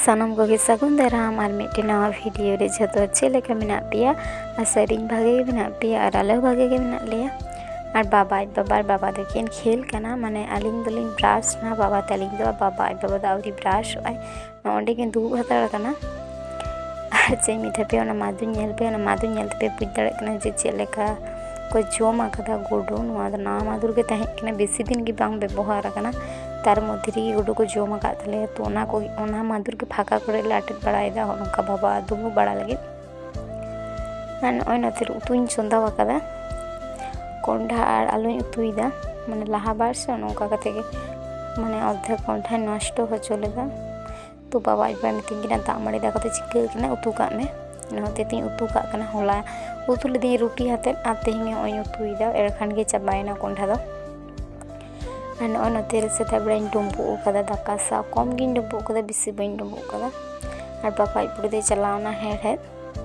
Sanam ko sagun daram ar mite nawa video re jhato leka menak peya ar saring bhage ge menak peya ar ale bhage ge menak leya আর বাবা দেখেন খেল কানা মানে আলিং দলিং brush না বাবা তালিং দো বাবা দাউরি ব্রাশ হয় অন্ডে কিন্তু দুব হাতার কানা আর যে মিঠা পে ওনা মাদু ñel pe বুঝ দাড়ে কানা যে চেলেকা ko jom akada gudu noa da na madur ge tahe kana besi din gi bang ব্যবহার kana tar moddhe ri gudu ko jom akad thale to ona madur ge phaka kore latet barai da onka baba dubu bara lagi an oina ter utuin chonda akada konda ar aloi utuida mane laha bar se onka kate ge mane অর্ধেক konda নষ্ট ho chole da to baba iba mitin gina da mari da kate chikka kana utu ka me note tin utu ka kana hola utu le din ruti hate ate hinge oi utuida erkhan ge chabaina konda do an on ter se ta brain dumbu kada daka sa kom gin dumbu kada bisi bain dumbu kada ar papa ipur de chalana he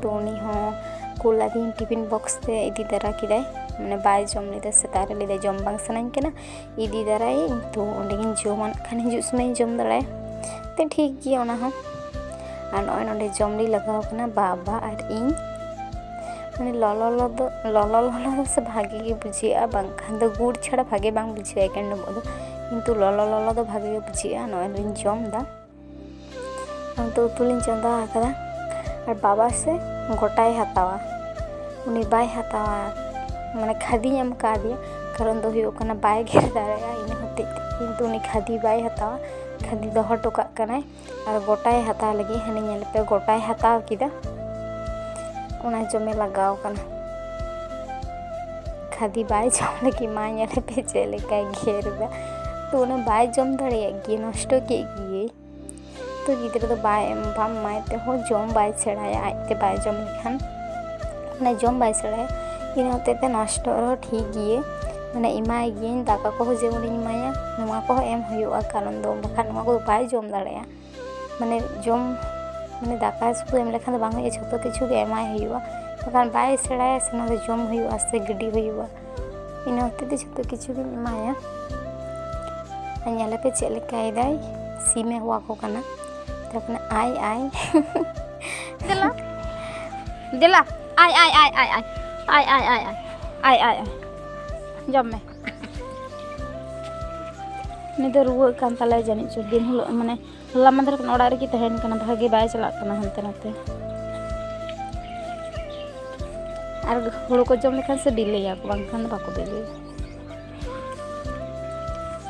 to ni ho kula din tiffin box te idi dara kidai mane bai jom lida se tare lida jom bang sanain kana idi darai to ondegin joman khane jus mai jom darai te thik gi ona ho an on onde jom li lagaw kana baba ar in মানে লল সে ভাগে গে বুঝিয়া বাংখান তো গুড় ছাড়া ভাগে বাং বুঝিয়া কেন বলো কিন্তু লল তো ভাগে গে বুঝিয়া নয় লিন জম দা তো তুলিন চন্দা আকাদা আর বাবা সে গোটাই হাতাওয়া উনি বাই হাতাওয়া মানে খাদি এম কা দিয়া কারণ তো হুয়ুগ কানা বাই ঘের দাঁড়ায়া ইনা হতে কিন্তু উনি খাদি বাই হাতাওয়া খাদি দহ টোকা কানায় আর গোটাই হাতাওয়া লাগি হানি ñel pe গোটাই হাতাও কিদা ona jome lagaw kana khadi bai jom lagi ma ñele pe chele ka gher da to ona bai jom dare gi nosto ke gi to gidra to bai bam mai te ho jom bai chedaya aite bai jom lekhan na jom bai chedaya ina hote te nosto ro thik gi মানে ইমাই গিন দাকা কো যে উনি মায়া নোয়া কো M হইয়া কারণ দো বাখান নোয়া কো bai jom দাঁড়ায়া মানে jom মানে দাকা শুধু এম লেখান বাং হয়ে ছোট কিছু গে এমাই হইয়া বাখান bai সেড়ায়া সেনা দে jom হইয়া আস্তে গডি হইয়া ইনা হতে তে ছোট কিছু গে মায়া anyala pe chele kai dai sime huwa ko kana tapne ai dela ai jom me ni do ruwa kan tala jani chu din hulo mane hola mandar kan oda re ki tahen kana bhage bai chalak kana hante nate ar holo ko jom lekhan se bile ya ko bang khan ba ko bile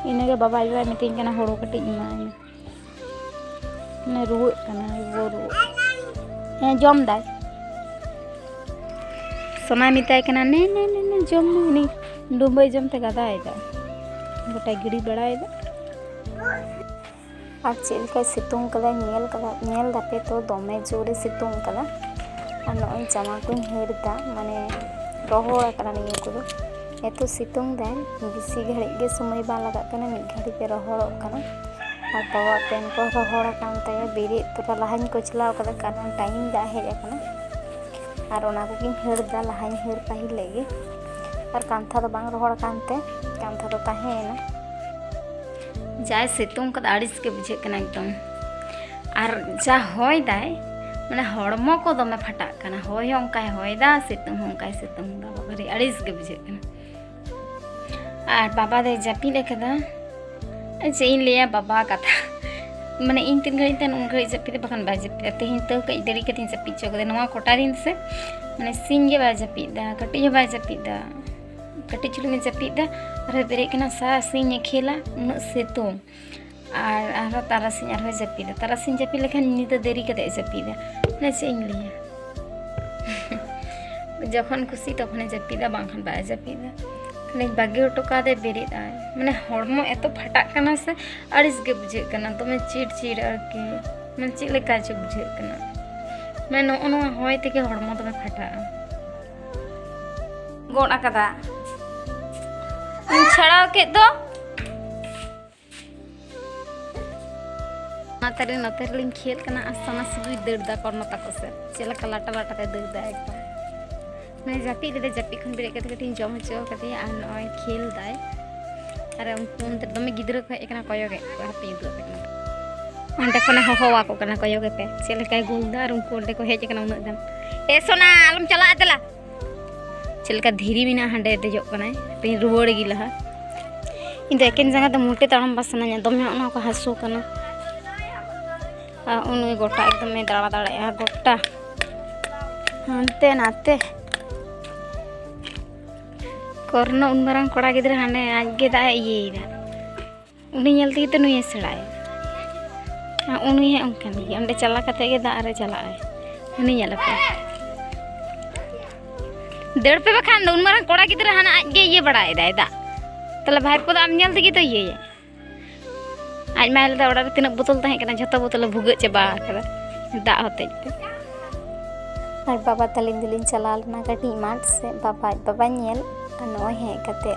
inage baba iba mitin kana holo kati imai ne ruwa kana wo ruwa jom dai समय मिताय kana ne jom ni dumbai jom te gada aida गोटा गिड़ी बड़ाएदा আর চেলকা সিতুং কদা নিয়েল দাপে তো দমে জোরে সিতুং কদা আর নয় জামা queen হেরদা মানে রহড় আকানা নিয়ে কদো এত সিতুং দেন বেশি ঘড়ি গে সময় বা লাগা কানা মিদ ঘড়ি তে রহড় কানা আর বাবা পেন কো রহড় কান তায়া বেরে তোরা লাহান কো চলাও কদা কারণ টাইম দা হে কানা আর ওনা কো কিন হেরদা লাহান হের পাহি লেগে আর কান্থা তো বাং রহড় কানতে কান্থা তো তাহে না যায় সিতুং কদ আড়িস কে বুঝে কানা একদম আর যা হয় দায় মানে হড়মো কো দমে ফাটা কানা হয় অঙ্কায় হয় দা সিতুং দা বাবারে আড়িস কে বুঝে কানা আর বাবা দে জাপি লেখা যে ইন লিয়া বাবা কথা মানে इन 3 घड़ी तन उन घड़ी जपीते बखन बाय जपीते तेहिन तो कई देरी के तीन जपी चोक दे नवा कोटा दिन से माने सिंग के बाय जपीदा कटी बाय जपीदा कटी चुली में जपीदा अरे बेरे कना सा सिंग खेला उन सेतो আর তারাসিং আর হয়ে জপিদা তারাসিং জপি লেখান নিতে দেরি কতে জপিদা না চেইন লিয়া যখন খুশি তখন জপিদা বাংখান বায় জপিদা মানে বাগে ওটকা দে বেরি দায় মানে হড়মো এত ফাটা কানা সে আড়িস গে বুঝে কানা তুমি চিড় আর কি মানে চিলে কাজ বুঝে কানা মানে ono হয় থেকে হড়মো তুমি ফাটা গোন আকাদা ছাড়াও কে তো नतर लिंग खेल कना आसाना सुई दर्दा करनो ताको से चला कलाटा लाटा ते दर्दा एकदम मैंने जापी ले जापी खन बेरे कते कते जम हचो कते आ नय खेल दाय अरे उन दमे गिद्र को एकना कयो गे हापी दु अंडे को हवा को कना को योगे पे चले काय गोलदार उनको अंडे को हेज कना उना दम ए सोना आलम चला दला चले का धीरी मिना हंडे देजो कना पे रुवड़ गी लहा इन एकेन जगह तो मोटे ताड़म बसना दमे उना को हसू कना उन गोटा एकदम में दाड़ा दाड़ा गोटा हानते नाते कोरोना उन मारंग कोड़ा गिद्रा हाने आज गे दा ये उनी नेलते तो नुई सेड़ाय उनी है उनकन ही अंडे चला कते गे दा रे चला है उनी नेलपे डेढ़ पे बखान उन मारंग कोड़ा गिद्रा हाना आज गे ये बड़ाय दा दा तले भाई को आम नेल तगी तो ये आज माइल दा ओड़ा तीन बोतल तहे कना झतो बोतल भुग चबा कदा दा होते और बाबा तलिन दिलिन चला लेना कटी माठ से बाबा नेल नॉय है कते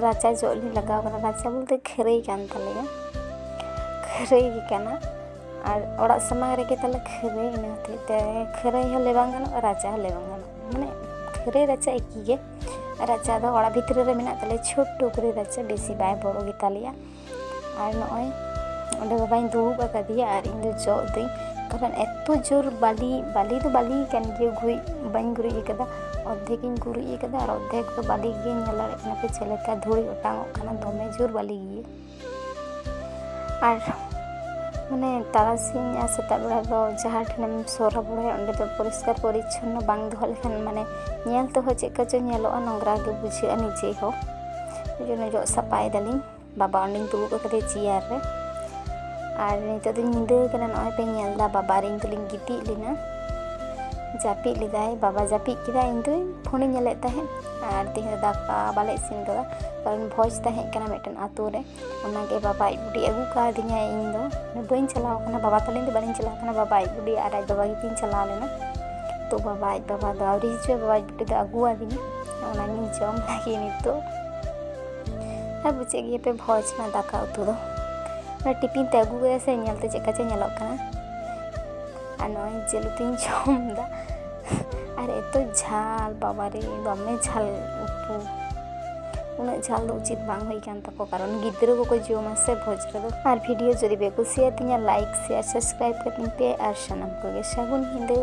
राचा जोली लगा कना राचा बोलते खरई कान तले खरई कना और ओड़ा समाय रे के तले खरई ना ते खरई हले बांगनो राचा हले बांगनो माने खरई राचा एकी गे राचा दो ओड़ा भितर रे मेना तले छोटो करे राचा बेसी बाय बड़ो गे तालिया और नॉय ओंडे बाबाई दुड़ुब अकादिया और इन दो जो दई कारण एतो जोर बाली तो बाली कान गे गुई बाई गुरी कदा अद्धेक इन गुरी कदा और अद्धेक तो बाली गे नेला कना पे चलेका धुड़ी ओटांगो कना दमे जोर बाली गे और माने तारासिन या सेता बेड़ा दो जहाँ ठेनेम सोरा बड़ाय ओंडे तो परिष्कार परिच्छन्न बांग दोहो लेखान माने नेल तो हो चेका चो नेलोआ नोंगरा गे बुझेआ निजे हो जोनो जो सपाय दालिन बाबा ओंडिन दुड़ुब अकादे चियार रे और नितो दिन निंदा कना नॉय पे नेलदा बाबा रे इंतुलिन गिटी लेना जापी लेदाय बाबा जापी किदा इंतु फोन नेले ताहे और तिन दाका बाले इसिन कदा कारण भोज ताहे कना मेटन आतो रे ओनागे बाबा बुडी अगु का दिया इन दो बइन चलाव कना बाबा तलिन दो बइन चलाव कना बाबा बुडी और आज बाबा गिटिन चला लेना तो बाबा दावरी हिजु बाबा बुडी दो अगु आदिना ओनागिन जम लागी नितो और बुझे गे पे भोज ना दाका उतु दो टिफिन ते अगु गए से नेलते चेका चे नेलोग कना और नॉय जेलुतिन जमदा और एतो झाल बाबा रे दमे झाल उतु उना झाल दो उचित बांग होई कान तको कारण गिद्रो को जोमा से भोज रे दो और वीडियो जदि बे कुसिया तिया लाइक शेयर सब्सक्राइब कतिन पे और सनम को गे सागुन हिंदे।